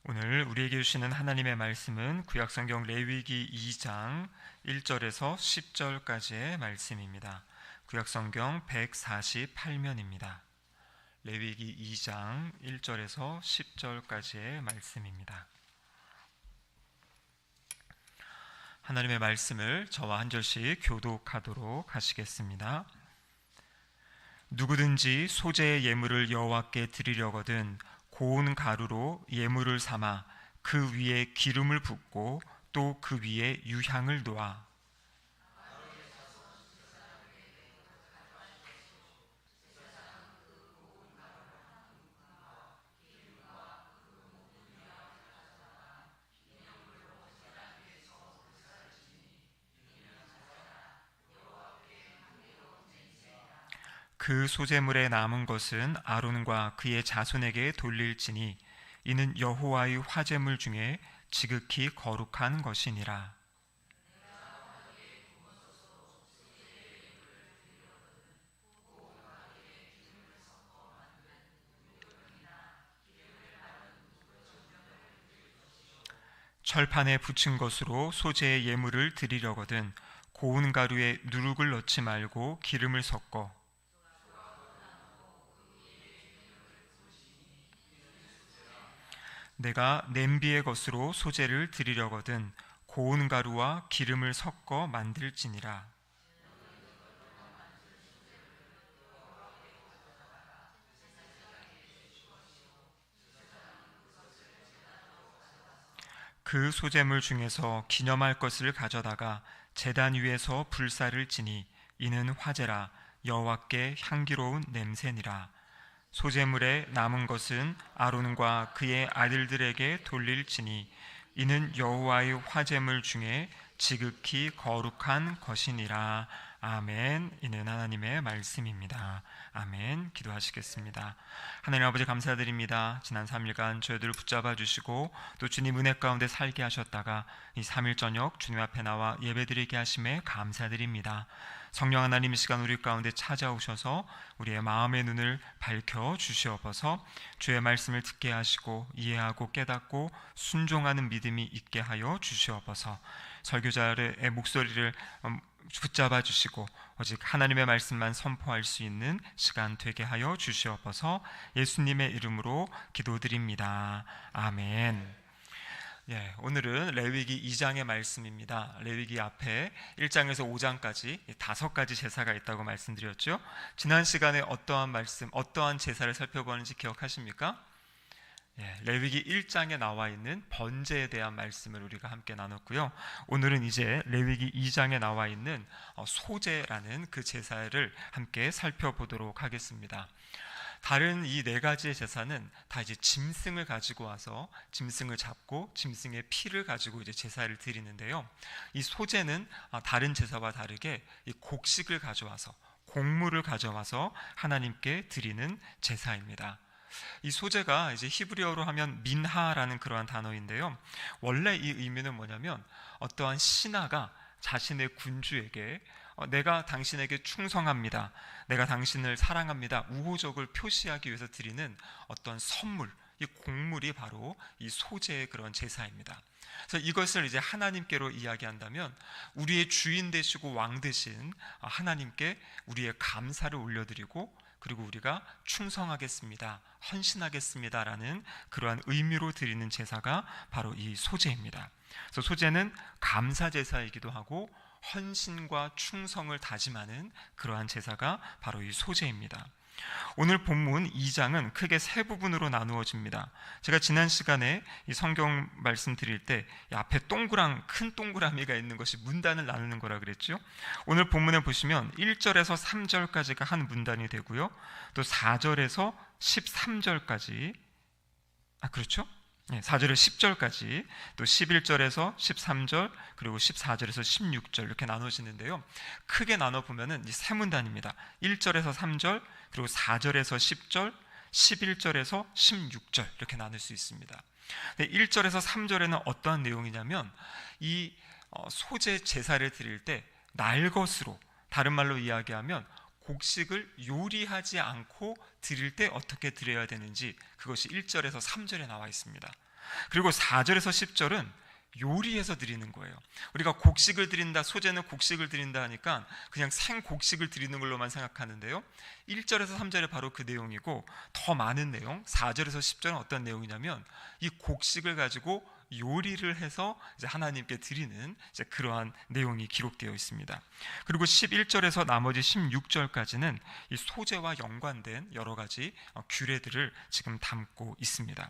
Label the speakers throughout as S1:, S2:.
S1: 오늘 우리에게 주시는 하나님의 말씀은 구약성경 레위기 2장 1절에서 10절까지의 말씀입니다. 구약성경 148면입니다. 레위기 2장 1절에서 10절까지의 말씀입니다. 하나님의 말씀을 저와 한 절씩 교독하도록 하시겠습니다. 누구든지 소재의 예물을 여호와께 드리려거든 고운 가루로 예물을 삼아 그 위에 기름을 붓고 또 그 위에 유향을 놓아 그 소재물에 남은 것은 아론과 그의 자손에게 돌릴지니 이는 여호와의 화제물 중에 지극히 거룩한 것이니라. 철판에 붙인 것으로 소재의 예물을 드리려거든 고운 가루에 누룩을 넣지 말고 기름을 섞어 내가 냄비의 것으로 소재를 드리려거든 고운 가루와 기름을 섞어 만들지니라. 그 소재물 중에서 기념할 것을 가져다가 제단 위에서 불사를 지니 이는 화제라 여호와께 향기로운 냄새니라. 소재물에 남은 것은 아론과 그의 아들들에게 돌릴지니 이는 여호와의 화제물 중에 지극히 거룩한 것이니라. 아멘. 이는 하나님의 말씀입니다. 아멘. 기도하시겠습니다. 하나님 아버지 감사드립니다. 지난 3일간 저희들을 붙잡아 주시고 또 주님 은혜 가운데 살게 하셨다가 이 3일 저녁 주님 앞에 나와 예배드리게 하심에 감사드립니다. 성령 하나님 이 시간 우리 가운데 찾아오셔서 우리의 마음의 눈을 밝혀 주시옵소서. 주의 말씀을 듣게 하시고 이해하고 깨닫고 순종하는 믿음이 있게 하여 주시옵소서. 설교자의 목소리를 붙잡아 주시고 오직 하나님의 말씀만 선포할 수 있는 시간 되게 하여 주시옵소서. 예수님의 이름으로 기도드립니다. 아멘. 오늘은 레위기 2장의 말씀입니다. 레위기 앞에 1장에서 5장까지 5가지 제사가 있다고 말씀드렸죠. 지난 시간에 어떠한 제사를 살펴보는지 기억하십니까? 레위기 1장에 나와 있는 번제에 대한 말씀을 우리가 함께 나눴고요. 오늘은 이제 레위기 2장에 나와 있는 소제라는 그 제사를 함께 살펴보도록 하겠습니다. 다른 이 4가지의 제사는 다 이제 짐승을 가지고 와서 짐승을 잡고 짐승의 피를 가지고 이제 제사를 드리는데요. 이 소제는 다른 제사와 다르게 이 곡식을 가져와서 곡물을 가져와서 하나님께 드리는 제사입니다. 이 소제가 이제 히브리어로 하면 민하라는 그러한 단어인데요. 원래 이 의미는 뭐냐면 어떠한 신하가 자신의 군주에게 내가 당신에게 충성합니다, 내가 당신을 사랑합니다 우호적을 표시하기 위해서 드리는 어떤 선물, 이 곡물이 바로 이 소제의 그런 제사입니다. 그래서 이것을 이제 하나님께로 이야기한다면 우리의 주인 되시고 왕 되신 하나님께 우리의 감사를 올려드리고 그리고 우리가 충성하겠습니다, 헌신하겠습니다라는 그러한 의미로 드리는 제사가 바로 이 소제입니다. 그래서 소제는 감사 제사이기도 하고 헌신과 충성을 다짐하는 그러한 제사가 바로 이 소제입니다. 오늘 본문 2장은 크게 3부분으로 나누어집니다. 제가 지난 시간에 이 성경 말씀 드릴 때 앞에 큰 동그라미가 있는 것이 문단을 나누는 거라 그랬죠. 오늘 본문에 보시면 1절에서 3절까지가 한 문단이 되고요. 또 4절에서 13절까지 그렇죠? 4절에서 10절까지 또 11절에서 13절 그리고 14절에서 16절 이렇게 나눠지는데요. 크게 나눠보면 이 3문단입니다. 1절에서 3절 그리고 4절에서 10절 11절에서 16절 이렇게 나눌 수 있습니다. 1절에서 3절에는 어떠한 내용이냐면 이 소제 제사를 드릴 때 날것으로, 다른 말로 이야기하면 곡식을 요리하지 않고 드릴 때 어떻게 드려야 되는지 그것이 1절에서 3절에 나와 있습니다. 그리고 4절에서 10절은 요리해서 드리는 거예요. 우리가 곡식을 드린다, 소제는 곡식을 드린다 하니까 그냥 생곡식을 드리는 걸로만 생각하는데요, 1절에서 3절에 바로 그 내용이고, 더 많은 내용 4절에서 10절은 어떤 내용이냐면 이 곡식을 가지고 요리를 해서 이제 하나님께 드리는 이제 그러한 내용이 기록되어 있습니다. 그리고 11절에서 나머지 16절까지는 이 소제와 연관된 여러 가지 규례들을 지금 담고 있습니다.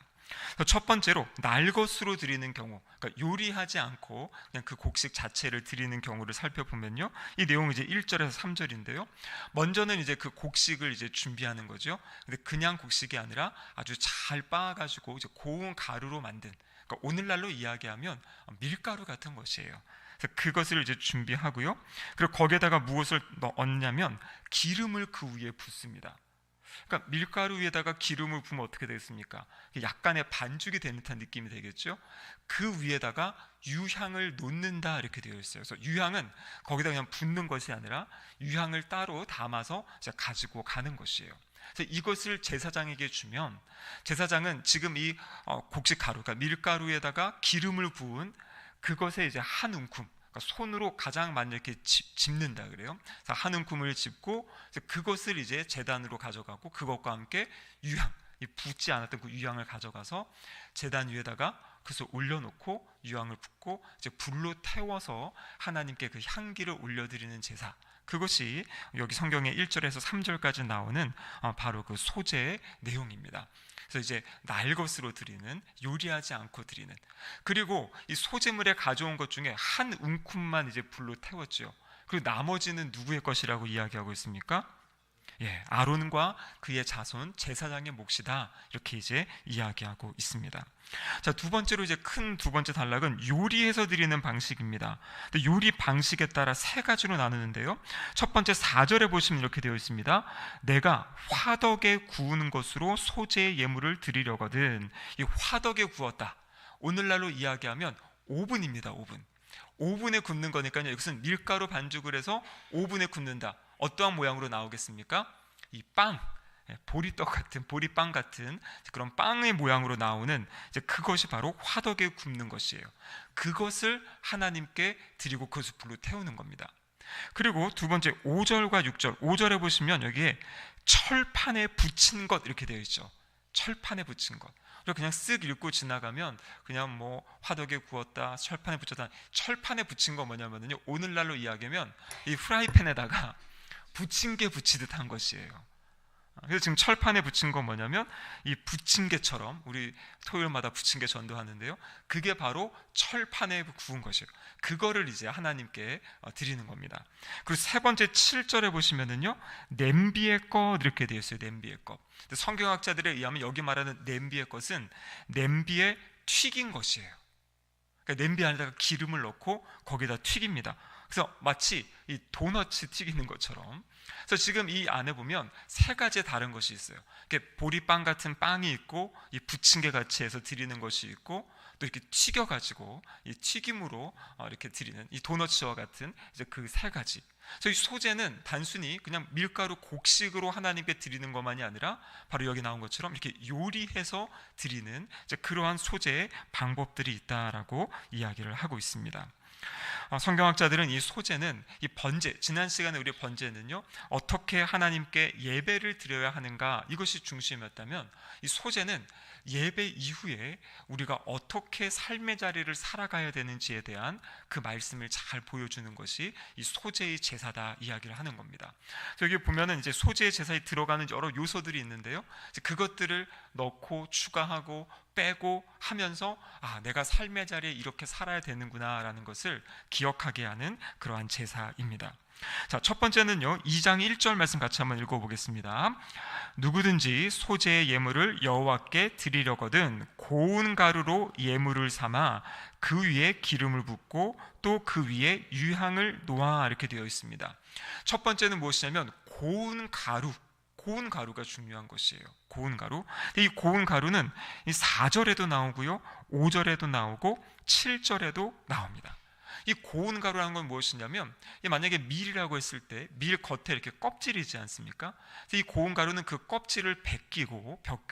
S1: 첫 번째로 날것으로 드리는 경우, 그러니까 요리하지 않고 그냥 그 곡식 자체를 드리는 경우를 살펴보면요, 이 내용이 이제 1절에서 3절인데요. 먼저는 이제 그 곡식을 이제 준비하는 거죠. 근데 그냥 곡식이 아니라 아주 잘 빻아가지고 이제 고운 가루로 만든, 그러니까 오늘날로 이야기하면 밀가루 같은 것이에요. 그래서 그것을 이제 준비하고요. 그리고 거기에다가 무엇을 넣냐면 기름을 그 위에 붓습니다. 그러니까 밀가루 위에다가 기름을 부으면 어떻게 되겠습니까? 약간의 반죽이 된 듯한 느낌이 되겠죠. 그 위에다가 유향을 놓는다 이렇게 되어 있어요. 그래서 유향은 거기다 그냥 붓는 것이 아니라 유향을 따로 담아서 이제 가지고 가는 것이에요. 그래서 이것을 제사장에게 주면 제사장은 지금 이 곡식 가루, 그러니까 밀가루에다가 기름을 부은 그것에 이제 한 움큼, 손으로 가장 많이 이렇게 짚는다 그래요. 그래서 한 움큼을 짚고 그것을 이제 제단으로 가져가고 그것과 함께 유향, 이 붓지 않았던 그 유향을 가져가서 제단 위에다가 그것을 올려놓고 유향을 붓고 이제 불로 태워서 하나님께 그 향기를 올려드리는 제사, 그것이 여기 성경의 1절에서 3절까지 나오는 바로 그 소제의 내용입니다. 그래서 이제 날것으로 드리는, 요리하지 않고 드리는, 그리고 이 소제물에 가져온 것 중에 한 움큼만 이제 불로 태웠죠. 그리고 나머지는 누구의 것이라고 이야기하고 있습니까? 아론과 그의 자손 제사장의 몫이다, 이렇게 이제 이야기하고 있습니다. 자, 두 번째로 이제 큰 두 번째 단락은 요리해서 드리는 방식입니다. 근데 요리 방식에 따라 세 가지로 나누는데요. 첫 번째 4절에 보시면 이렇게 되어 있습니다. 내가 화덕에 구우는 것으로 소제의 예물을 드리려거든. 이 화덕에 구웠다, 오늘날로 이야기하면 오븐입니다. 오븐에 굽는 거니까요. 이것은 밀가루 반죽을 해서 오븐에 굽는다. 어떠한 모양으로 나오겠습니까? 이 빵, 보리떡 같은, 보리빵 같은 그런 빵의 모양으로 나오는 이제 그것이 바로 화덕에 굽는 것이에요. 그것을 하나님께 드리고 그것을 불로 태우는 겁니다. 그리고 두 번째 5절과 6절, 5절에 보시면 여기에 철판에 붙인 것 이렇게 되어 있죠. 철판에 붙인 것. 그냥 쓱 읽고 지나가면 그냥 뭐 화덕에 구웠다, 철판에 붙였다. 철판에 붙인 거 뭐냐면요, 오늘날로 이야기하면 이 프라이팬에다가 붙인 게 붙이듯 한 것이에요. 그래서 지금 철판에 붙인 건 뭐냐면 이 부침개처럼, 우리 토요일마다 부침개 전도하는데요, 그게 바로 철판에 구운 것이에요. 그거를 이제 하나님께 드리는 겁니다. 그리고 세 번째 7절에 보시면은요, 냄비의 것 이렇게 되어 있어요. 냄비의 것. 성경학자들에 의하면 여기 말하는 냄비의 것은 냄비에 튀긴 것이에요. 그러니까 냄비 안에다가 기름을 넣고 거기다 튀깁니다. 그래서 마치 이 도너츠 튀기는 것처럼. 그래서 지금 이 안에 보면 세 가지 다른 것이 있어요. 보리빵 같은 빵이 있고, 이 부침개 같이 해서 드리는 것이 있고, 또 이렇게 튀겨가지고 이 튀김으로 이렇게 드리는 이 도너츠와 같은 이제 그 세 가지. 그래서 이 소제는 단순히 그냥 밀가루 곡식으로 하나님께 드리는 것만이 아니라 바로 여기 나온 것처럼 이렇게 요리해서 드리는 이제 그러한 소제의 방법들이 있다라고 이야기를 하고 있습니다. 성경학자들은 이 소제는, 이 번제, 지난 시간에 우리 번제는요, 어떻게 하나님께 예배를 드려야 하는가, 이것이 중심이었다면 이 소제는 예배 이후에 우리가 어떻게 삶의 자리를 살아가야 되는지에 대한 그 말씀을 잘 보여주는 것이 이 소제의 제사다 이야기를 하는 겁니다. 여기 보면은 이제 소제의 제사에 들어가는 여러 요소들이 있는데요, 그것들을 넣고 추가하고 빼고 하면서 내가 삶의 자리에 이렇게 살아야 되는구나라는 것을 기억하게 하는 그러한 제사입니다. 자, 첫 번째는요, 2장 1절 말씀 같이 한번 읽어보겠습니다. 누구든지 소제의 예물을 여호와께 드리려거든 고운 가루로 예물을 삼아 그 위에 기름을 붓고 또 그 위에 유향을 놓아, 이렇게 되어 있습니다. 첫 번째는 무엇이냐면 고운 가루가 중요한 것이에요. 고운 가루. 이 고운 가루는 이 4절에도 나오고요, 5절에도 나오고 7절에도 나옵니다. 이 고운 가루라는 건 무엇이냐면, 만약에 밀이라고 했을 때 밀 겉에 이렇게 껍질이지 않습니까? 이 고운 가루는 그 껍질을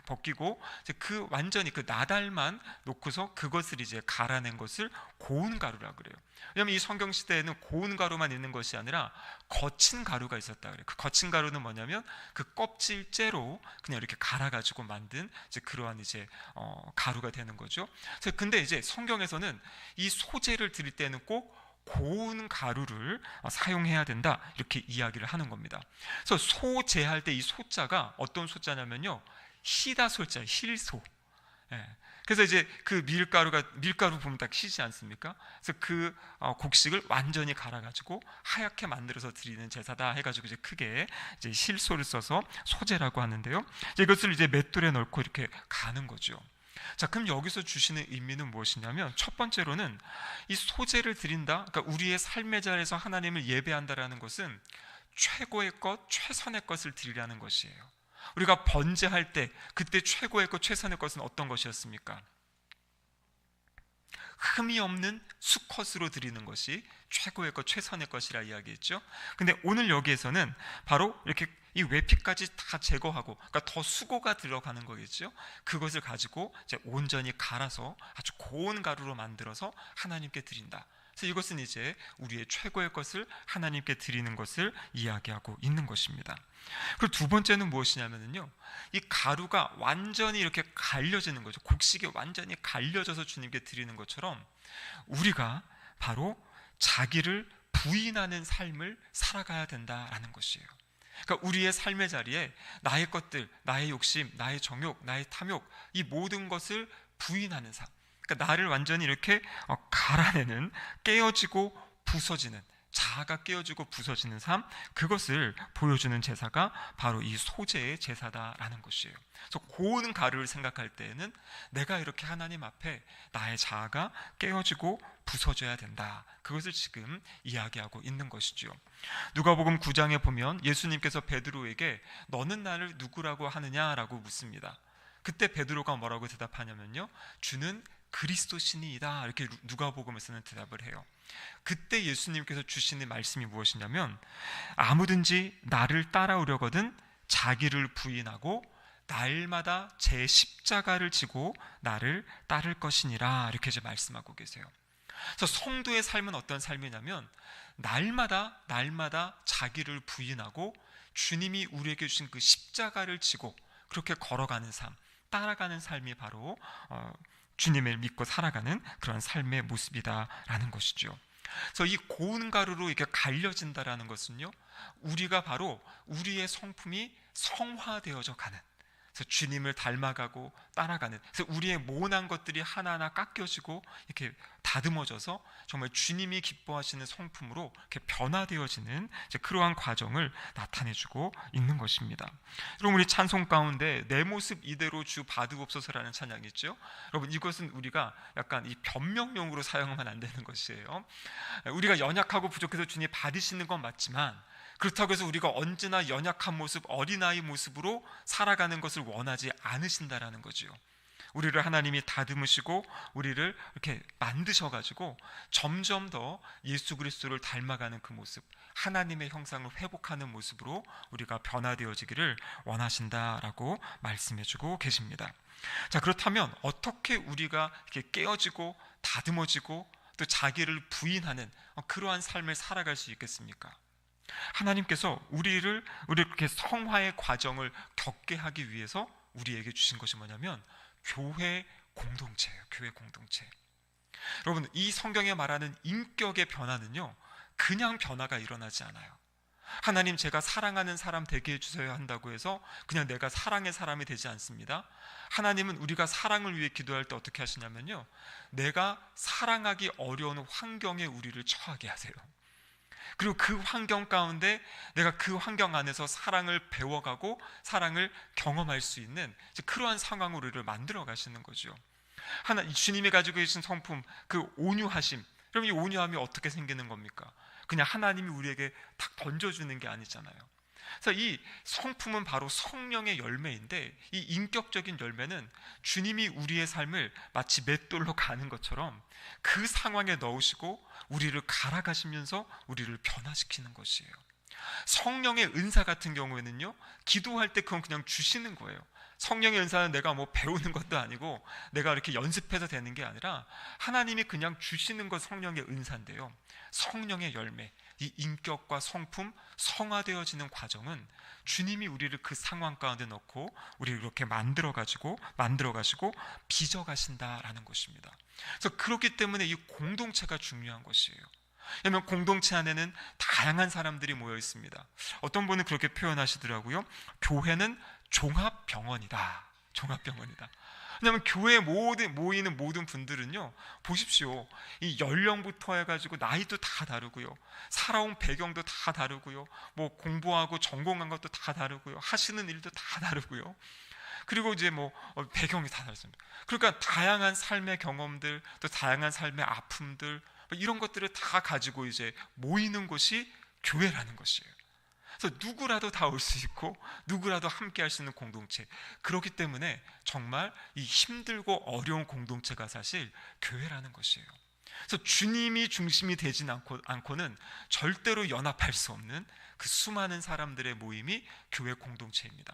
S1: 벗기고 이제 그 완전히 그 나달만 놓고서 그것을 이제 갈아낸 것을 고운 가루라고 그래요. 왜냐하면 이 성경 시대에는 고운 가루만 있는 것이 아니라 거친 가루가 있었다 그래요. 그 거친 가루는 뭐냐면 그 껍질째로 그냥 이렇게 갈아가지고 만든 이제 그러한 이제 가루가 되는 거죠. 근데 이제 성경에서는 이 소재를 드릴 때는 꼭 고운 가루를 사용해야 된다, 이렇게 이야기를 하는 겁니다. 그래서 소재할 때 이 소자가 어떤 소자냐면요, 희다 소자, 힐소. 예. 그래서 이제 그 밀가루 보면 딱 희지 않습니까? 그래서 그 곡식을 완전히 갈아가지고 하얗게 만들어서 드리는 제사다 해가지고 이제 크게 이제 힐소를 써서 소재라고 하는데요. 이것을 이제 맷돌에 넣고 이렇게 가는 거죠. 자, 그럼 여기서 주시는 의미는 무엇이냐면, 첫 번째로는 이 소재를 드린다, 그러니까 우리의 삶의 자리에서 하나님을 예배한다라는 것은 최고의 것, 최선의 것을 드리라는 것이에요. 우리가 번제할 때 그때 최고의 것, 최선의 것은 어떤 것이었습니까? 흠이 없는 수컷으로 드리는 것이 최고의 것, 최선의 것이라 이야기했죠. 근데 오늘 여기에서는 바로 이렇게 이 외피까지 다 제거하고, 그러니까 더 수고가 들어가는 거겠죠. 그것을 가지고 이제 온전히 갈아서 아주 고운 가루로 만들어서 하나님께 드린다. 그래서 이것은 이제 우리의 최고의 것을 하나님께 드리는 것을 이야기하고 있는 것입니다. 그리고 두 번째는 무엇이냐면요, 이 가루가 완전히 이렇게 갈려지는 거죠. 곡식이 완전히 갈려져서 주님께 드리는 것처럼 우리가 바로 자기를 부인하는 삶을 살아가야 된다라는 것이에요. 그러니까 우리의 삶의 자리에 나의 것들, 나의 욕심, 나의 정욕, 나의 탐욕, 이 모든 것을 부인하는 삶, 그러니까 나를 완전히 이렇게 갈아내는, 깨어지고 부서지는, 자아가 깨어지고 부서지는 삶, 그것을 보여주는 제사가 바로 이 소재의 제사다라는 것이에요. 그래서 고운 가루를 생각할 때에는 내가 이렇게 하나님 앞에 나의 자아가 깨어지고 부서져야 된다, 그것을 지금 이야기하고 있는 것이죠. 누가복음 9장에 보면 예수님께서 베드로에게 너는 나를 누구라고 하느냐라고 묻습니다. 그때 베드로가 뭐라고 대답하냐면요, 주는 그리스도시니이다, 이렇게 누가복음에서는 대답을 해요. 그때 예수님께서 주시는 말씀이 무엇이냐면, 아무든지 나를 따라오려거든 자기를 부인하고 날마다 제 십자가를 지고 나를 따를 것이니라, 이렇게 이제 말씀하고 계세요. 그래서 성도의 삶은 어떤 삶이냐면, 날마다 자기를 부인하고 주님이 우리에게 주신 그 십자가를 지고 그렇게 걸어가는 삶, 따라가는 삶이 바로 주님을 믿고 살아가는 그런 삶의 모습이다라는 것이죠. 그래서 이 고운 가루로 이렇게 갈려진다라는 것은요, 우리가 바로 우리의 성품이 성화되어져 가는, 그래서 주님을 닮아가고 따라가는, 그래서 우리의 모난 것들이 하나하나 깎여지고 이렇게 다듬어져서 정말 주님이 기뻐하시는 성품으로 이렇게 변화되어지는 이제 그러한 과정을 나타내주고 있는 것입니다. 여러분, 우리 찬송 가운데 내 모습 이대로 주 받으옵소서라는 찬양이 있죠. 여러분, 이것은 우리가 약간 이 변명용으로 사용하면 안 되는 것이에요. 우리가 연약하고 부족해서 주님 받으시는 건 맞지만, 그렇다고 해서 우리가 언제나 연약한 모습, 어린아이 모습으로 살아가는 것을 원하지 않으신다라는 거죠. 우리를 하나님이 다듬으시고 우리를 이렇게 만드셔가지고 점점 더 예수 그리스도를 닮아가는 그 모습, 하나님의 형상을 회복하는 모습으로 우리가 변화되어지기를 원하신다라고 말씀해주고 계십니다. 자, 그렇다면 어떻게 우리가 이렇게 깨어지고 다듬어지고 또 자기를 부인하는 그러한 삶을 살아갈 수 있겠습니까? 하나님께서 우리를 이렇게 성화의 과정을 겪게 하기 위해서 우리에게 주신 것이 뭐냐면 교회 공동체예요. 교회 공동체. 여러분, 이 성경에 말하는 인격의 변화는요, 그냥 변화가 일어나지 않아요. 하나님, 제가 사랑하는 사람 되게 해주셔야 한다고 해서 그냥 내가 사랑의 사람이 되지 않습니다. 하나님은 우리가 사랑을 위해 기도할 때 어떻게 하시냐면요, 내가 사랑하기 어려운 환경에 우리를 처하게 하세요. 그리고 그 환경 가운데 내가 그 환경 안에서 사랑을 배워가고 사랑을 경험할 수 있는 그러한 상황으로 우리를 만들어 가시는 거죠. 주님이 가지고 계신 성품, 그 온유하심. 그럼 이 온유함이 어떻게 생기는 겁니까? 그냥 하나님이 우리에게 탁 던져주는 게 아니잖아요. 그래서 이 성품은 바로 성령의 열매인데, 이 인격적인 열매는 주님이 우리의 삶을 마치 맷돌로 가는 것처럼 그 상황에 넣으시고 우리를 갈아가시면서 우리를 변화시키는 것이에요. 성령의 은사 같은 경우에는요, 기도할 때 그건 그냥 주시는 거예요. 성령의 은사는 내가 뭐 배우는 것도 아니고 내가 이렇게 연습해서 되는 게 아니라 하나님이 그냥 주시는 것, 성령의 은사인데요, 성령의 열매, 이 인격과 성품, 성화되어지는 과정은 주님이 우리를 그 상황 가운데 넣고 우리를 이렇게 만들어 가시고 빚어가신다라는 것입니다. 그래서 그렇기 때문에 이 공동체가 중요한 것이에요. 왜냐하면 공동체 안에는 다양한 사람들이 모여 있습니다. 어떤 분은 그렇게 표현하시더라고요. 교회는 종합병원이다. 종합병원이다. 왜냐하면 교회에 모이는 모든 분들은요, 보십시오. 이 연령부터 해가지고 나이도 다 다르고요, 살아온 배경도 다 다르고요, 뭐 공부하고 전공한 것도 다 다르고요, 하시는 일도 다 다르고요. 그리고 이제 뭐 배경이 다 다르습니다. 그러니까 다양한 삶의 경험들, 또 다양한 삶의 아픔들, 이런 것들을 다 가지고 이제 모이는 곳이 교회라는 것이에요. 그래서 누구라도 다 올 수 있고 누구라도 함께 할 수 있는 공동체, 그렇기 때문에 정말 이 힘들고 어려운 공동체가 사실 교회라는 것이에요. 그래서 주님이 중심이 되진 않고는 절대로 연합할 수 없는 그 수많은 사람들의 모임이 교회 공동체입니다.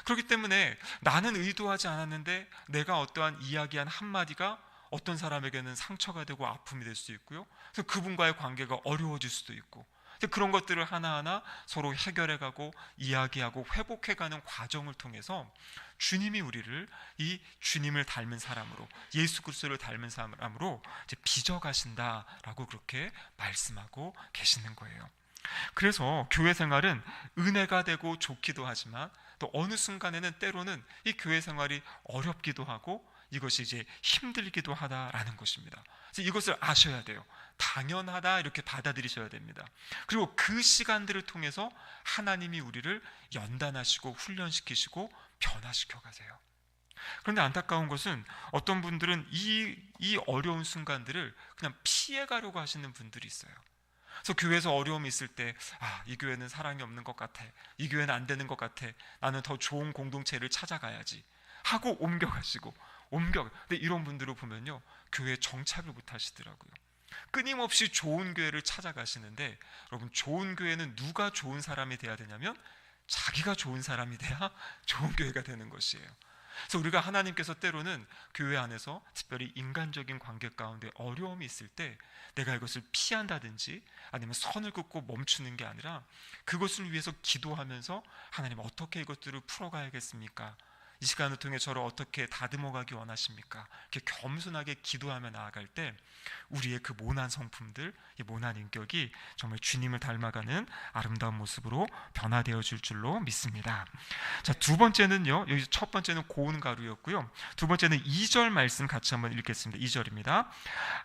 S1: 그렇기 때문에 나는 의도하지 않았는데 내가 어떠한 이야기한 한마디가 어떤 사람에게는 상처가 되고 아픔이 될 수 있고요, 그래서 그분과의 관계가 어려워질 수도 있고, 그런 것들을 하나하나 서로 해결해가고 이야기하고 회복해가는 과정을 통해서 주님이 우리를 이 주님을 닮은 사람으로, 예수 그리스도를 닮은 사람으로 이제 빚어가신다라고 그렇게 말씀하고 계시는 거예요. 그래서 교회 생활은 은혜가 되고 좋기도 하지만 또 어느 순간에는 때로는 이 교회 생활이 어렵기도 하고 이것이 이제 힘들기도 하다라는 것입니다. 그래서 이것을 아셔야 돼요. 당연하다 이렇게 받아들이셔야 됩니다. 그리고 그 시간들을 통해서 하나님이 우리를 연단하시고 훈련시키시고 변화시켜 가세요. 그런데 안타까운 것은 어떤 분들은 이 어려운 순간들을 그냥 피해가려고 하시는 분들이 있어요. 그래서 교회에서 어려움이 있을 때, 이 교회는 사랑이 없는 것 같아, 이 교회는 안 되는 것 같아, 나는 더 좋은 공동체를 찾아가야지 하고 옮겨가시고 근데 이런 분들을 보면요, 교회에 정착을 못 하시더라고요. 끊임없이 좋은 교회를 찾아가시는데, 여러분, 좋은 교회는 누가 좋은 사람이 돼야 되냐면 자기가 좋은 사람이 돼야 좋은 교회가 되는 것이에요. 그래서 우리가 하나님께서 때로는 교회 안에서 특별히 인간적인 관계 가운데 어려움이 있을 때 내가 이것을 피한다든지 아니면 선을 긋고 멈추는 게 아니라 그것을 위해서 기도하면서 하나님, 어떻게 이것들을 풀어가야겠습니까? 이 시간을 통해 저를 어떻게 다듬어가기 원하십니까? 이렇게 겸손하게 기도하며 나아갈 때 우리의 그 모난 성품들, 이 모난 인격이 정말 주님을 닮아가는 아름다운 모습으로 변화되어 줄 줄로 믿습니다. 자, 두 번째는요, 여기 첫 번째는 고운 가루였고요, 두 번째는 2절 말씀 같이 한번 읽겠습니다. 2절입니다.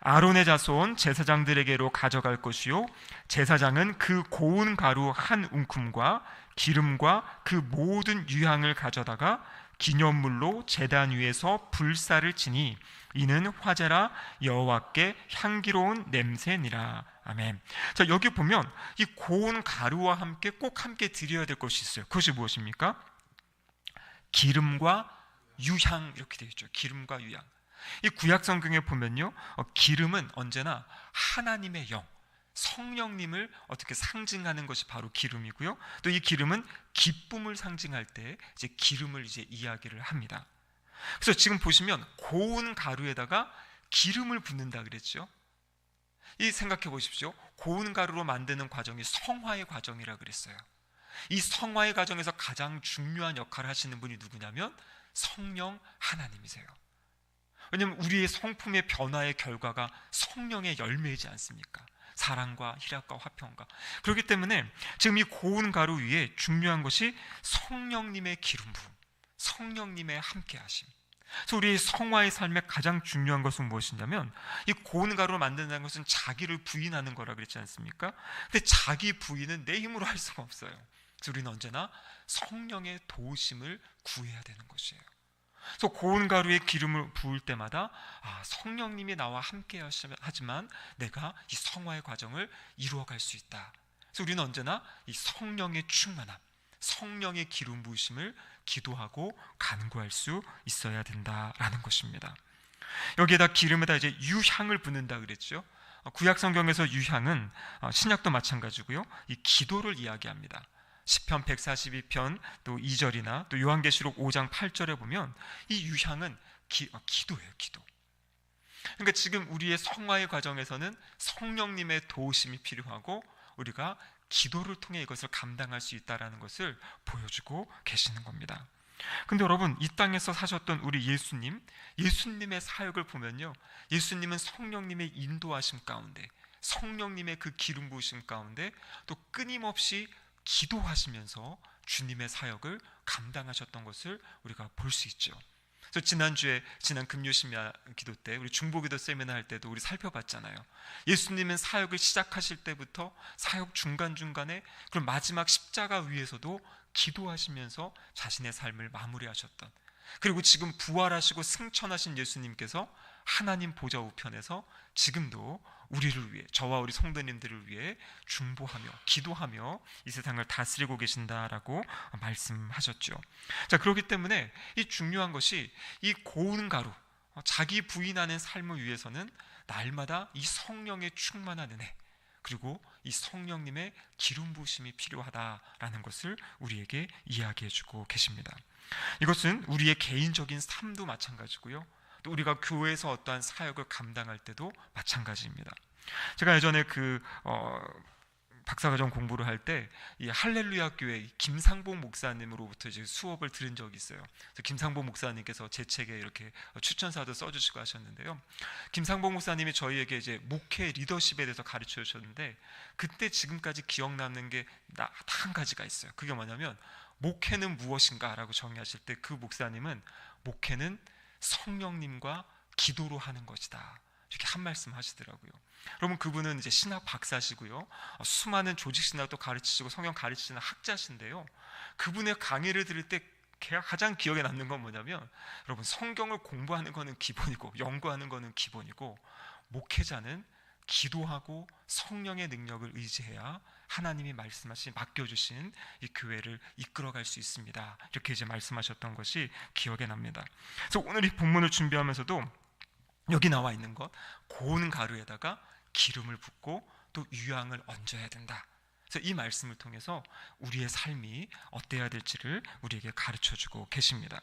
S1: 아론의 자손 제사장들에게로 가져갈 것이요, 제사장은 그 고운 가루 한 움큼과 기름과 그 모든 유향을 가져다가 기념물로 제단 위에서 불사를 지니 이는 화제라 여호와께 향기로운 냄새니라. 아멘. 자, 여기 보면 이 고운 가루와 함께 꼭 함께 드려야 될 것이 있어요. 그것이 무엇입니까? 기름과 유향, 이렇게 되어 있죠. 기름과 유향. 이 구약 성경에 보면요, 기름은 언제나 하나님의 영, 성령님을 어떻게 상징하는 것이 바로 기름이고요, 또 이 기름은 기쁨을 상징할 때 이제 기름을 이제 이야기를 합니다. 그래서 지금 보시면 고운 가루에다가 기름을 붓는다 그랬죠. 이 생각해 보십시오. 고운 가루로 만드는 과정이 성화의 과정이라 그랬어요. 이 성화의 과정에서 가장 중요한 역할을 하시는 분이 누구냐면 성령 하나님이세요. 왜냐하면 우리의 성품의 변화의 결과가 성령의 열매이지 않습니까? 사랑과 희락과 화평과. 그렇기 때문에 지금 이 고운 가루 위에 중요한 것이 성령님의 기름 부음, 성령님의 함께하심. 그래서 우리 성화의 삶의 가장 중요한 것은 무엇이냐면 이 고운 가루를 만든다는 것은 자기를 부인하는 거라 그랬지 않습니까? 근데 자기 부인은 내 힘으로 할 수가 없어요. 그래서 우리는 언제나 성령의 도우심을 구해야 되는 것이에요. 그래서 고운 가루에 기름을 부을 때마다 성령님이 나와 함께 하지만 내가 이 성화의 과정을 이루어갈 수 있다. 그래서 우리는 언제나 이 성령의 충만함, 성령의 기름 부으심을 기도하고 간구할 수 있어야 된다라는 것입니다. 여기에다 기름에다 이제 유향을 붓는다 그랬죠. 구약 성경에서 유향은 신약도 마찬가지고요. 이 기도를 이야기합니다. 시편 142편 또 2절이나 또 요한계시록 5장 8절에 보면 이 유향은 기도예요, 기도. 그러니까 지금 우리의 성화의 과정에서는 성령님의 도우심이 필요하고 우리가 기도를 통해 이것을 감당할 수 있다는 것을 보여주고 계시는 겁니다. 근데 여러분, 이 땅에서 사셨던 우리 예수님의 사역을 보면요, 예수님은 성령님의 인도하심 가운데, 성령님의 그 기름 부으심 가운데 또 끊임없이 기도하시면서 주님의 사역을 감당하셨던 것을 우리가 볼 수 있죠. 그래서 지난 금요심야 기도 때 우리 중보기도 세미나 할 때도 우리 살펴봤잖아요. 예수님은 사역을 시작하실 때부터 사역 중간중간에 그리고 마지막 십자가 위에서도 기도하시면서 자신의 삶을 마무리하셨던, 그리고 지금 부활하시고 승천하신 예수님께서 하나님 보좌 우편에서 지금도 우리를 위해, 저와 우리 성도님들을 위해 중보하며 기도하며 이 세상을 다스리고 계신다라고 말씀하셨죠. 자, 그렇기 때문에 이 중요한 것이 이 고운 가루, 자기 부인하는 삶을 위해서는 날마다 이 성령의 충만한 은혜, 그리고 이 성령님의 기름 부으심이 필요하다라는 것을 우리에게 이야기해주고 계십니다. 이것은 우리의 개인적인 삶도 마찬가지고요, 또 우리가 교회에서 어떠한 사역을 감당할 때도 마찬가지입니다. 제가 예전에 박사과정 공부를 할 때 이 할렐루야 교회 김상복 목사님으로부터 이제 수업을 들은 적이 있어요. 그래서 김상복 목사님께서 제 책에 이렇게 추천사도 써주시고 하셨는데요. 김상복 목사님이 저희에게 이제 목회 리더십에 대해서 가르쳐 주셨는데, 그때 지금까지 기억 남는 게 한 가지가 있어요. 그게 뭐냐면, 목회는 무엇인가라고 정의하실 때 그 목사님은 목회는 성령님과 기도로 하는 것이다, 이렇게 한 말씀 하시더라고요. 여러분, 그분은 이제 신학 박사시고요, 수많은 조직 신학도 가르치시고 성경 가르치시는 학자신데요, 그분의 강의를 들을 때 가장 기억에 남는 건 뭐냐면, 여러분, 성경을 공부하는 거는 기본이고 연구하는 거는 기본이고, 목회자는 기도하고 성령의 능력을 의지해야 하나님이 맡겨주신 이 교회를 이끌어갈 수 있습니다, 이렇게 이제 말씀하셨던 것이 기억에 납니다. 그래서 오늘 이 본문을 준비하면서도 여기 나와 있는 것, 고운 가루에다가 기름을 붓고 또 유향을 얹어야 된다. 그래서 이 말씀을 통해서 우리의 삶이 어때야 될지를 우리에게 가르쳐주고 계십니다.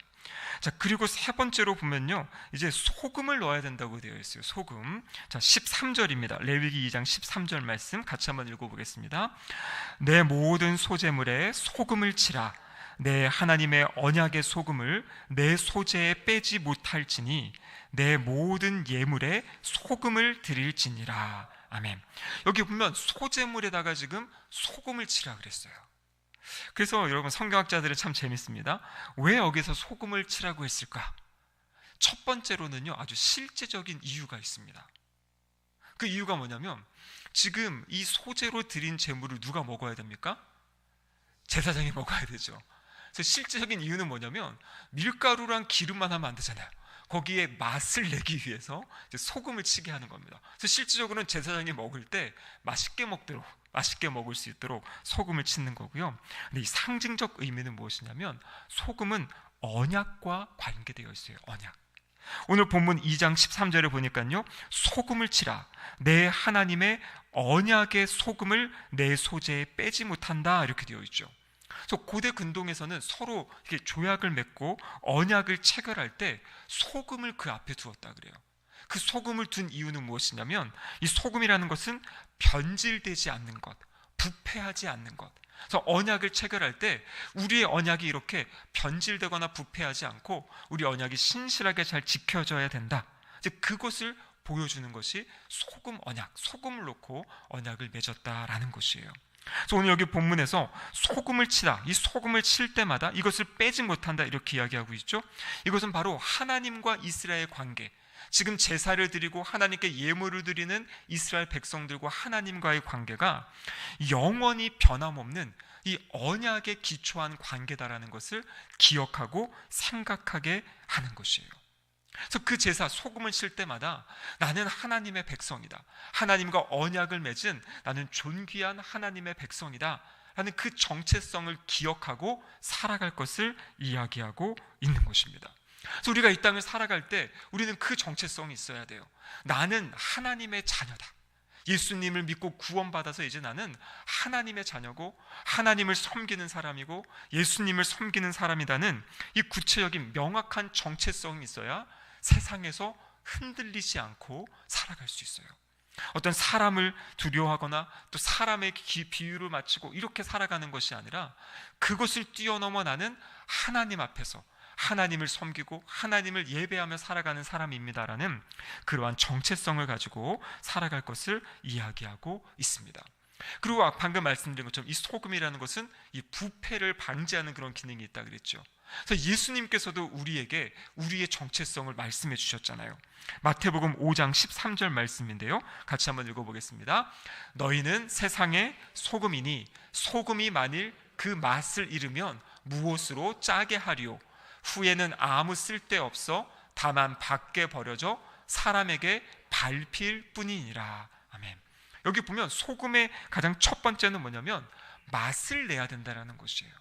S1: 자, 그리고 세 번째로 보면요, 이제 소금을 넣어야 된다고 되어 있어요. 소금. 자, 13절입니다. 레위기 2장 13절 말씀 같이 한번 읽어보겠습니다. 내 모든 소재물에 소금을 치라. 내 하나님의 언약의 소금을 내 소재에 빼지 못할지니 내 모든 예물에 소금을 드릴지니라. 아멘. 여기 보면 소재물에다가 지금 소금을 치라 그랬어요. 그래서 여러분, 성경학자들은 참 재밌습니다. 왜 여기서 소금을 치라고 했을까? 첫 번째로는요, 아주 실제적인 이유가 있습니다. 그 이유가 뭐냐면, 지금 이 소재로 드린 제물을 누가 먹어야 됩니까? 제사장이 먹어야 되죠. 그래서 실제적인 이유는 뭐냐면, 밀가루랑 기름만 하면 안 되잖아요. 거기에 맛을 내기 위해서 소금을 치게 하는 겁니다. 그래서 실질적으로는 제사장이 먹을 때 맛있게 먹을 수 있도록 소금을 치는 거고요. 근데 이 상징적 의미는 무엇이냐면, 소금은 언약과 관계되어 있어요. 언약. 오늘 본문 2장 13절에 보니까요, 소금을 치라. 내 하나님의 언약의 소금을 내 소재에 빼지 못한다, 이렇게 되어 있죠. 그래서 고대 근동에서는 서로 이렇게 조약을 맺고 언약을 체결할 때 소금을 그 앞에 두었다 그래요. 그 소금을 둔 이유는 무엇이냐면, 이 소금이라는 것은 변질되지 않는 것, 부패하지 않는 것. 그래서 언약을 체결할 때 우리의 언약이 이렇게 변질되거나 부패하지 않고 우리 언약이 신실하게 잘 지켜져야 된다. 이제 그것을 보여주는 것이 소금 언약, 소금을 놓고 언약을 맺었다라는 것이에요. 그래서 오늘 여기 본문에서 소금을 치라, 이 소금을 칠 때마다 이것을 빼지 못한다, 이렇게 이야기하고 있죠. 이것은 바로 하나님과 이스라엘의 관계, 지금 제사를 드리고 하나님께 예물을 드리는 이스라엘 백성들과 하나님과의 관계가 영원히 변함없는 이 언약에 기초한 관계다라는 것을 기억하고 생각하게 하는 것이에요. 그래서 그 제사, 소금을 칠 때마다 나는 하나님의 백성이다, 하나님과 언약을 맺은 나는 존귀한 하나님의 백성이다 라는 그 정체성을 기억하고 살아갈 것을 이야기하고 있는 것입니다. 그래서 우리가 이 땅을 살아갈 때 우리는 그 정체성이 있어야 돼요. 나는 하나님의 자녀다. 예수님을 믿고 구원받아서 이제 나는 하나님의 자녀고 하나님을 섬기는 사람이고 예수님을 섬기는 사람이라는 이 구체적인 명확한 정체성이 있어야 세상에서 흔들리지 않고 살아갈 수 있어요. 어떤 사람을 두려워하거나 또 사람의 비유를 맞추고 이렇게 살아가는 것이 아니라 그것을 뛰어넘어 나는 하나님 앞에서 하나님을 섬기고 하나님을 예배하며 살아가는 사람입니다라는 그러한 정체성을 가지고 살아갈 것을 이야기하고 있습니다. 그리고 방금 말씀드린 것처럼 이 소금이라는 것은 이 부패를 방지하는 그런 기능이 있다 그랬죠. 그래서 예수님께서도 우리에게 우리의 정체성을 말씀해 주셨잖아요. 마태복음 5장 13절 말씀인데요, 같이 한번 읽어보겠습니다. 너희는 세상의 소금이니 소금이 만일 그 맛을 잃으면 무엇으로 짜게 하리요? 후에는 아무 쓸데없어 다만 밖에 버려져 사람에게 밟힐 뿐이니라. 아멘. 여기 보면 소금의 가장 첫 번째는 뭐냐면 맛을 내야 된다는 것이에요.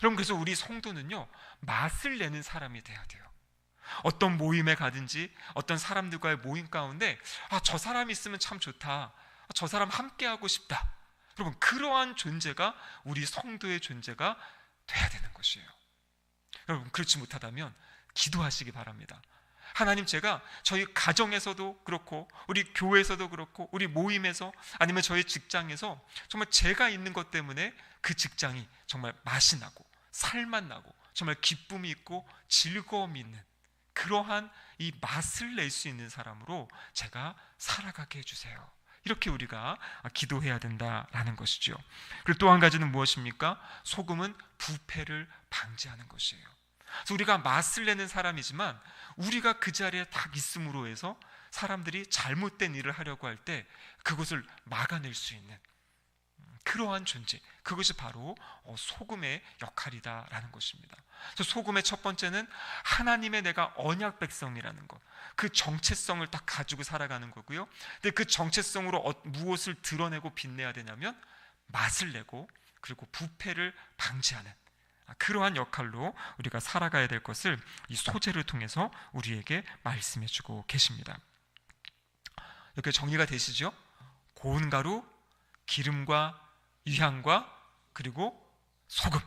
S1: 여러분, 그래서 우리 성도는요, 맛을 내는 사람이 돼야 돼요. 어떤 모임에 가든지 어떤 사람들과의 모임 가운데 저 사람이 있으면 참 좋다, 저 사람 함께하고 싶다, 여러분, 그러한 존재가 우리 성도의 존재가 돼야 되는 것이에요. 여러분, 그렇지 못하다면 기도하시기 바랍니다. 하나님, 제가 저희 가정에서도 그렇고 우리 교회에서도 그렇고 우리 모임에서 아니면 저희 직장에서 정말 제가 있는 것 때문에 그 직장이 정말 맛이 나고 살맛 나고 정말 기쁨이 있고 즐거움이 있는 그러한 이 맛을 낼 수 있는 사람으로 제가 살아가게 해주세요. 이렇게 우리가 기도해야 된다라는 것이죠. 그리고 또 한 가지는 무엇입니까? 소금은 부패를 방지하는 것이에요. 그래서 우리가 맛을 내는 사람이지만 우리가 그 자리에 딱 있음으로 해서 사람들이 잘못된 일을 하려고 할 때 그것을 막아낼 수 있는 그러한 존재, 그것이 바로 소금의 역할이다라는 것입니다. 그래서 소금의 첫 번째는 하나님의 내가 언약 백성이라는 것, 그 정체성을 딱 가지고 살아가는 거고요. 근데 그 정체성으로 무엇을 드러내고 빛내야 되냐면 맛을 내고 그리고 부패를 방지하는 그러한 역할로 우리가 살아가야 될 것을 이 소재를 통해서 우리에게 말씀해 주고 계십니다. 이렇게 정리가 되시죠? 고운 가루, 기름과 유향과 그리고 소금.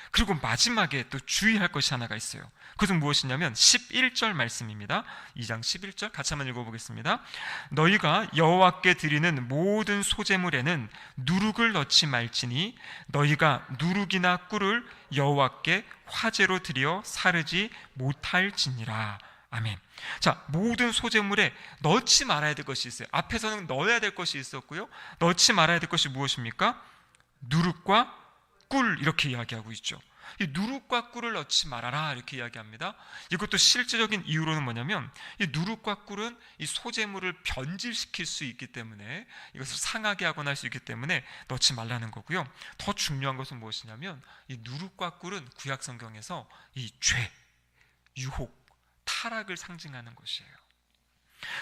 S1: 그리고 마지막에 또 주의할 것이 하나가 있어요. 그것은 무엇이냐면 11절 말씀입니다. 2장 11절 같이 한번 읽어보겠습니다. 너희가 여호와께 드리는 모든 소제물에는 누룩을 넣지 말지니 너희가 누룩이나 꿀을 여호와께 화제로 드려 사르지 못할지니라. 아멘. 자, 모든 소제물에 넣지 말아야 될 것이 있어요. 앞에서는 넣어야 될 것이 있었고요, 넣지 말아야 될 것이 무엇입니까? 누룩과 꿀, 이렇게 이야기하고 있죠. 이 누룩과 꿀을 넣지 말아라 이렇게 이야기합니다. 이것도 실제적인 이유로는 뭐냐면 이 누룩과 꿀은 이 소재물을 변질시킬 수 있기 때문에, 이것을 상하게 하거나 할 수 있기 때문에 넣지 말라는 거고요. 더 중요한 것은 무엇이냐면 이 누룩과 꿀은 구약 성경에서 이 죄, 유혹, 타락을 상징하는 것이에요.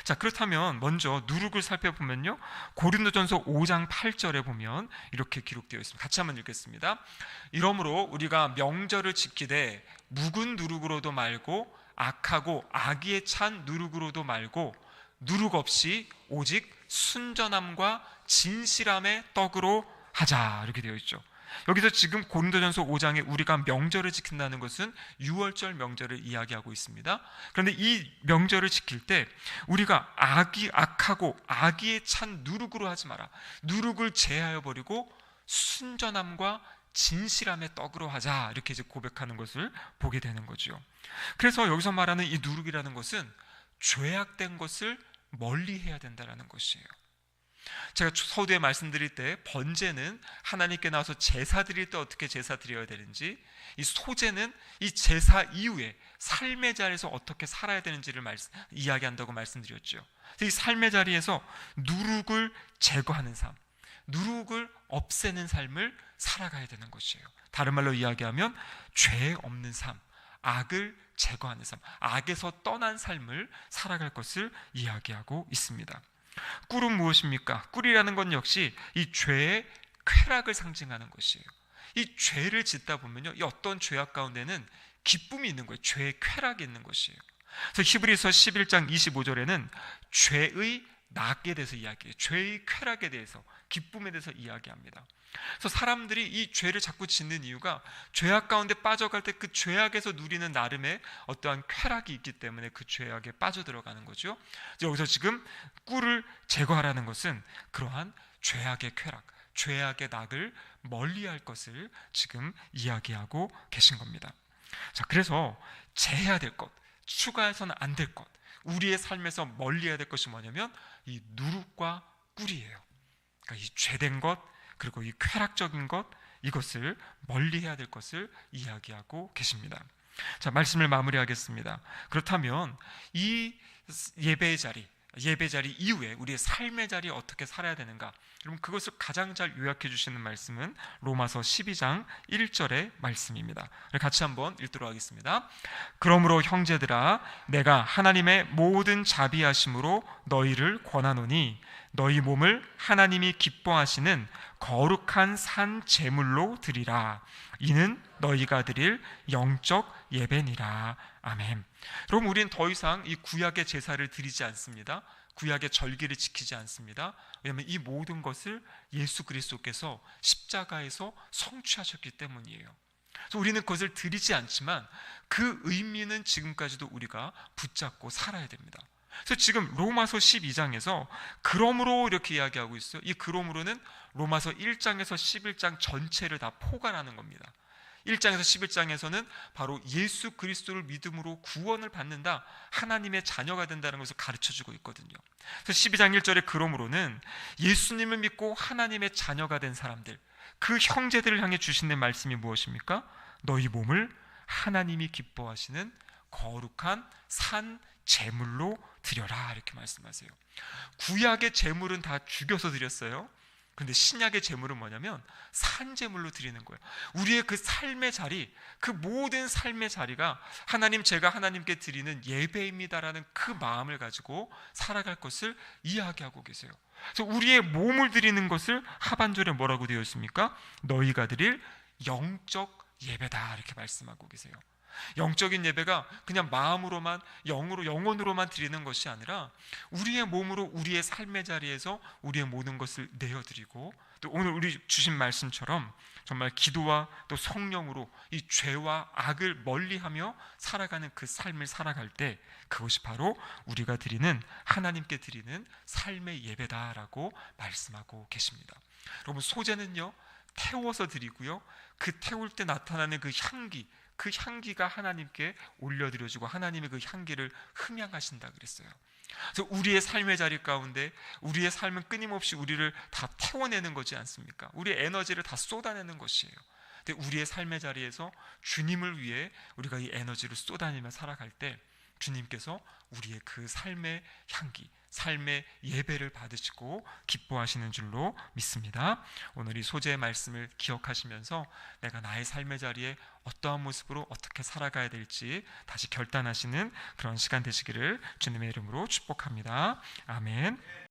S1: 자, 그렇다면 먼저 누룩을 살펴보면요, 고린도전서 5장 8절에 보면 이렇게 기록되어 있습니다. 같이 한번 읽겠습니다. 이러므로 우리가 명절을 지키되 묵은 누룩으로도 말고 악하고 악의에 찬 누룩으로도 말고 누룩 없이 오직 순전함과 진실함의 떡으로 하자, 이렇게 되어 있죠. 여기서 지금 고린도전서 5장에 우리가 명절을 지킨다는 것은 유월절 명절을 이야기하고 있습니다. 그런데 이 명절을 지킬 때 우리가 악하고 악의에 찬 누룩으로 하지 마라, 누룩을 제하여 버리고 순전함과 진실함의 떡으로 하자, 이렇게 이제 고백하는 것을 보게 되는 거죠. 그래서 여기서 말하는 이 누룩이라는 것은 죄악된 것을 멀리해야 된다는 것이에요. 제가 서두에 말씀드릴 때 번제는 하나님께 나와서 제사 드릴 때 어떻게 제사 드려야 되는지, 이 소제는 이 제사 이후에 삶의 자리에서 어떻게 살아야 되는지를 이야기한다고 말씀드렸죠. 이 삶의 자리에서 누룩을 제거하는 삶, 누룩을 없애는 삶을 살아가야 되는 것이에요. 다른 말로 이야기하면 죄 없는 삶, 악을 제거하는 삶, 악에서 떠난 삶을 살아갈 것을 이야기하고 있습니다. 꿀은 무엇입니까? 꿀이라는 건 역시 이 죄의 쾌락을 상징하는 것이에요. 이 죄를 짓다 보면요, 이 어떤 죄악 가운데는 기쁨이 있는 거예요. 죄의 쾌락이 있는 것이에요. 그래서 히브리서 11장 25절에는 죄의 낙에 대해서 이야기해요. 죄의 쾌락에 대해서, 기쁨에 대해서 이야기합니다. 그래서 사람들이 이 죄를 자꾸 짓는 이유가 죄악 가운데 빠져갈 때 그 죄악에서 누리는 나름의 어떠한 쾌락이 있기 때문에 그 죄악에 빠져들어가는 거죠. 여기서 지금 꿀을 제거하라는 것은 그러한 죄악의 쾌락, 죄악의 낙을 멀리할 것을 지금 이야기하고 계신 겁니다. 자, 그래서 제해야 될 것, 추가해서는 안 될 것, 우리의 삶에서 멀리해야 될 것이 뭐냐면 이 누룩과 꿀이에요. 그러니까 이 죄된 것, 그리고 이 쾌락적인 것, 이것을 멀리해야 될 것을 이야기하고 계십니다. 자, 말씀을 마무리하겠습니다. 그렇다면 이 예배의 자리 이후에 우리의 삶의 자리에 어떻게 살아야 되는가? 여러분, 그것을 가장 잘 요약해 주시는 말씀은 로마서 12장 1절의 말씀입니다. 같이 한번 읽도록 하겠습니다. 그러므로 형제들아, 내가 하나님의 모든 자비하심으로 너희를 권하노니 너희 몸을 하나님이 기뻐하시는 거룩한 산 제물로 드리라. 이는 너희가 드릴 영적 예배니라. 아멘. 여러분, 우리는 더 이상 이 구약의 제사를 드리지 않습니다. 구약의 절기를 지키지 않습니다. 왜냐하면 이 모든 것을 예수 그리스도께서 십자가에서 성취하셨기 때문이에요. 그래서 우리는 그것을 드리지 않지만 그 의미는 지금까지도 우리가 붙잡고 살아야 됩니다. 그래서 지금 로마서 12장에서 그러므로 이렇게 이야기하고 있어요. 이 그러므로는 로마서 1장에서 11장 전체를 다 포괄하는 겁니다. 1장에서 11장에서는 바로 예수 그리스도를 믿음으로 구원을 받는다, 하나님의 자녀가 된다는 것을 가르쳐주고 있거든요. 그래서 12장 1절에 그러므로는 예수님을 믿고 하나님의 자녀가 된 사람들, 그 형제들을 향해 주시는 말씀이 무엇입니까? 너희 몸을 하나님이 기뻐하시는 거룩한 산 제물로 드려라, 이렇게 말씀하세요. 구약의 제물은 다 죽여서 드렸어요. 그런데 신약의 제물은 뭐냐면 산제물로 드리는 거예요. 우리의 그 삶의 자리, 그 모든 삶의 자리가 하나님, 제가 하나님께 드리는 예배입니다라는 그 마음을 가지고 살아갈 것을 이야기하고 계세요. 그래서 우리의 몸을 드리는 것을 하반절에 뭐라고 되어 있습니까? 너희가 드릴 영적 예배다, 이렇게 말씀하고 계세요. 영적인 예배가 그냥 마음으로만, 영혼으로만 드리는 것이 아니라 우리의 몸으로 우리의 삶의 자리에서 우리의 모든 것을 내어드리고, 또 오늘 우리 주신 말씀처럼 정말 기도와 또 성령으로 이 죄와 악을 멀리하며 살아가는 그 삶을 살아갈 때 그것이 바로 우리가 드리는, 하나님께 드리는 삶의 예배다라고 말씀하고 계십니다. 여러분, 소제는요 태워서 드리고요, 그 태울 때 나타나는 그 향기가 하나님께 올려드려지고 하나님의 그 향기를 흠양하신다 그랬어요. 그래서 우리의 삶의 자리 가운데 우리의 삶은 끊임없이 우리를 다 태워내는 거지 않습니까? 우리의 에너지를 다 쏟아내는 것이에요. 근데 우리의 삶의 자리에서 주님을 위해 우리가 이 에너지를 쏟아내며 살아갈 때 주님께서 우리의 그 삶의 향기, 삶의 예배를 받으시고 기뻐하시는 줄로 믿습니다. 오늘 이 소재의 말씀을 기억하시면서 내가 나의 삶의 자리에 어떠한 모습으로 어떻게 살아가야 될지 다시 결단하시는 그런 시간 되시기를 주님의 이름으로 축복합니다. 아멘.